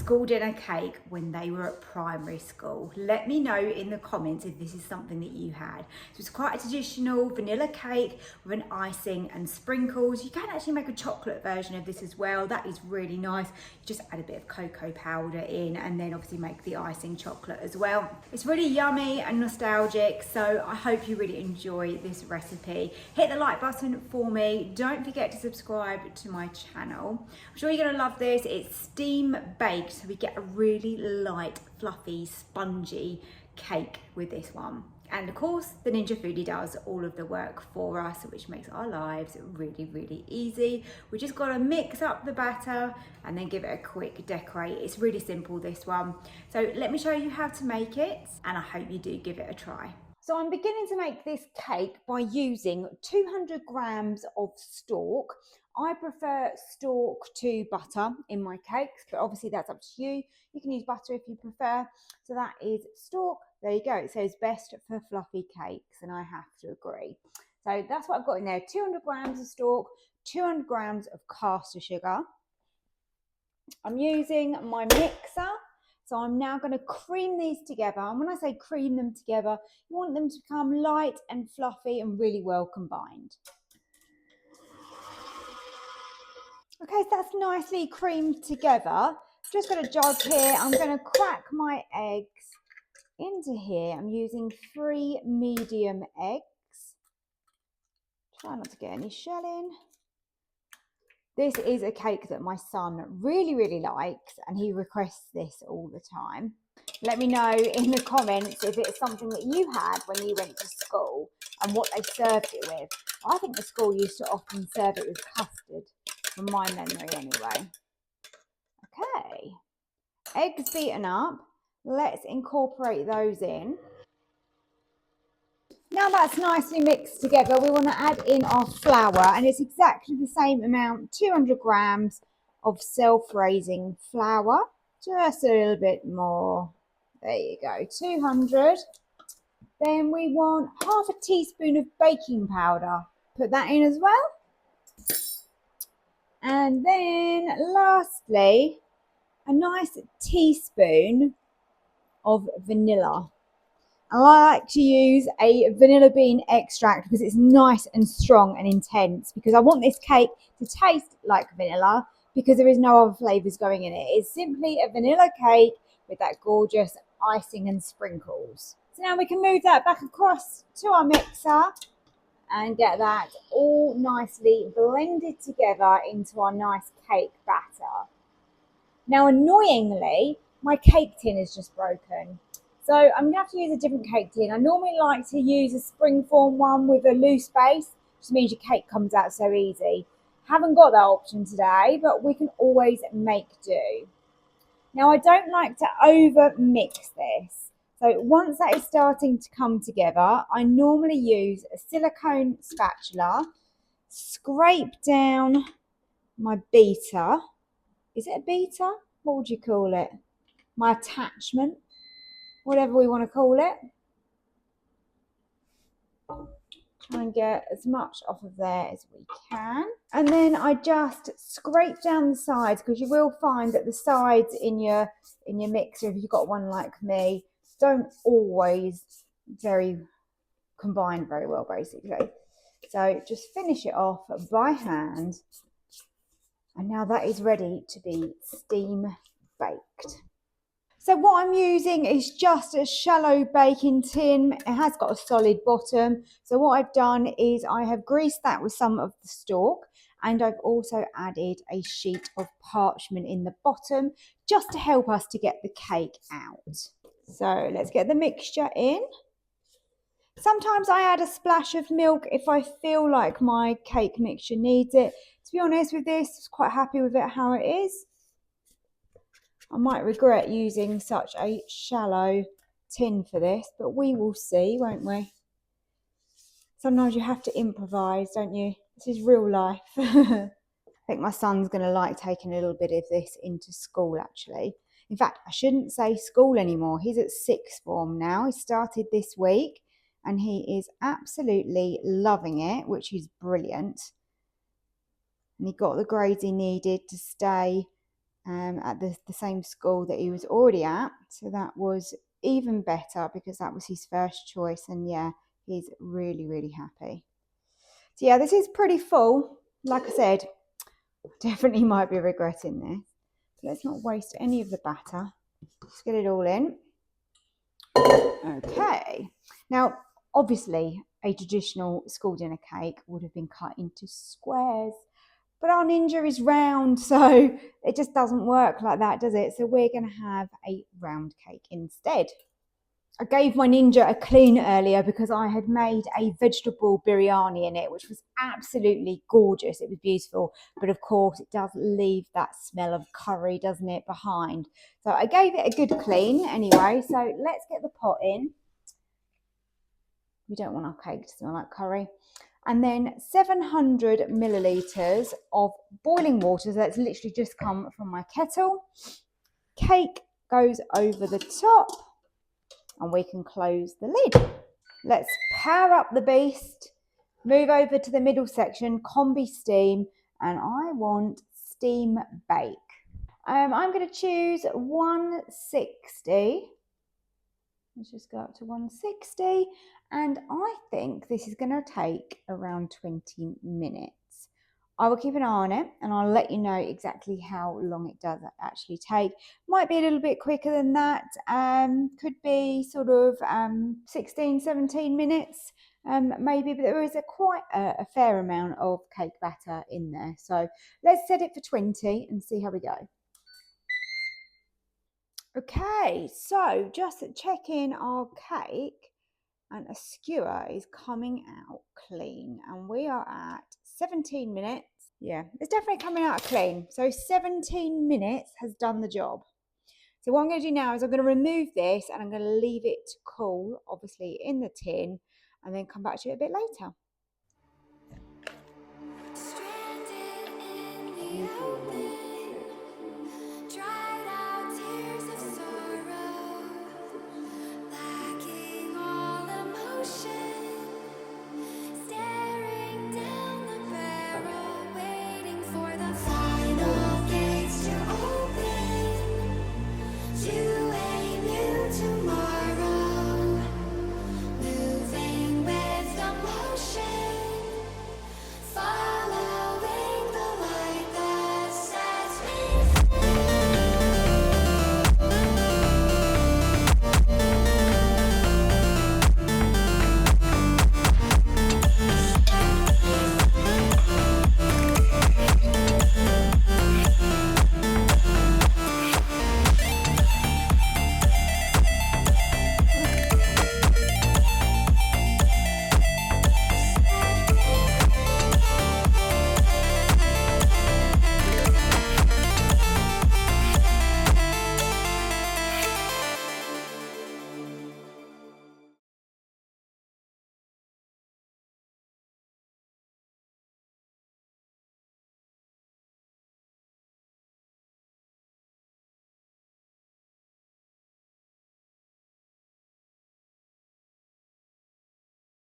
school dinner cake when they were at primary school. Let me know in the comments if this is something that you had. So it's quite a traditional vanilla cake with an icing and sprinkles. You can actually make a chocolate version of this as well. That is really nice. You just add a bit of cocoa powder in and then obviously make the icing chocolate as well. It's really yummy and nostalgic, so I hope you really enjoy this recipe. Hit the like button for me. Don't forget to subscribe to my channel. I'm sure you're gonna love this. It's steam baked, so we get a really light, fluffy, spongy cake with this one. And of course, the Ninja Foodi does all of the work for us, which makes our lives really, really easy. We just gotta mix up the batter and then give it a quick decorate. It's really simple, this one. So let me show you how to make it, and I hope you do give it a try. So I'm beginning to make this cake by using 200 grams of stork. I prefer stork to butter in my cakes, but obviously that's up to you. You can use butter if you prefer. So that is stork. There you go. It says best for fluffy cakes, and I have to agree. So that's what I've got in there. 200 grams of stork, 200 grams of caster sugar. I'm using my mixer. So I'm now going to cream these together. And when I say cream them together, you want them to become light and fluffy and really well combined. Okay, so that's nicely creamed together. Just got a jug here. I'm going to crack my eggs into here. I'm using 3 medium eggs. Try not to get any shell in. This is a cake that my son really, really likes, and he requests this all the time. Let me know in the comments if it's something that you had when you went to school and what they served it with. I think the school used to often serve it with custard, from my memory anyway. Okay, eggs beaten up. Let's incorporate those in. Now that's nicely mixed together, we want to add in our flour, and it's exactly the same amount, 200 grams of self-raising flour, just a little bit more. There you go, 200. Then we want half a teaspoon of baking powder. Put that in as well. And then lastly, a nice teaspoon of vanilla. I like to use a vanilla bean extract because it's nice and strong and intense, because I want this cake to taste like vanilla because there is no other flavours going in it. It's simply a vanilla cake with that gorgeous icing and sprinkles. So now we can move that back across to our mixer and get that all nicely blended together into our nice cake batter. Now, annoyingly, my cake tin is just broken. So I'm going to have to use a different cake tin. I normally like to use a springform one with a loose base, which means your cake comes out so easy. Haven't got that option today, but we can always make do. Now, I don't like to over mix this. So once that is starting to come together, I normally use a silicone spatula, scrape down my beater. Is it a beater? What would you call it? My attachment, whatever we want to call it. Try and get as much off of there as we can. And then I just scrape down the sides, because you will find that the sides in your mixer, if you've got one like me, don't always combine very well, basically. So just finish it off by hand. And now that is ready to be steam baked. So what I'm using is just a shallow baking tin. It has got a solid bottom. So what I've done is I have greased that with some of the stork, and I've also added a sheet of parchment in the bottom just to help us to get the cake out. So let's get the mixture in. Sometimes I add a splash of milk if I feel like my cake mixture needs it. To be honest with this, I'm quite happy with it how it is. I might regret using such a shallow tin for this, but we will see, won't we? Sometimes you have to improvise, don't you? This is real life. I think my son's going to like taking a little bit of this into school, actually. In fact, I shouldn't say school anymore. He's at sixth form now. He started this week, and he is absolutely loving it, which is brilliant. And he got the grades he needed to stay at the same school that he was already at. So that was even better because that was his first choice. And yeah, he's really, really happy. So yeah, this is pretty full. Like I said, definitely might be regretting this. Let's not waste any of the batter. Let's get it all in. Okay. Now, obviously, a traditional school dinner cake would have been cut into squares, but our Ninja is round, so it just doesn't work like that, does it? So we're going to have a round cake instead. I gave my Ninja a clean earlier because I had made a vegetable biryani in it, which was absolutely gorgeous. It was beautiful, but of course it does leave that smell of curry, doesn't it, behind. So I gave it a good clean anyway. So let's get the pot in. We don't want our cake to smell like curry. And then 700 millilitres of boiling water. So that's literally just come from my kettle. Cake goes over the top. And we can close the lid. Let's power up the beast, move over to the middle section, combi steam, and I want steam bake. I'm going to choose 160. Let's just go up to 160, and I think this is going to take around 20 minutes. I will keep an eye on it and I'll let you know exactly how long it does actually take. Might be a little bit quicker than that. Could be sort of 16, 17 minutes maybe, but there is quite a fair amount of cake batter in there. So let's set it for 20 and see how we go. Okay, so just checking our cake, and a skewer is coming out clean, and we are at 17 minutes. Yeah, it's definitely coming out clean. So 17 minutes has done the job. So what I'm going to do now is I'm going to remove this and I'm going to leave it to cool, obviously in the tin, and then come back to it a bit later.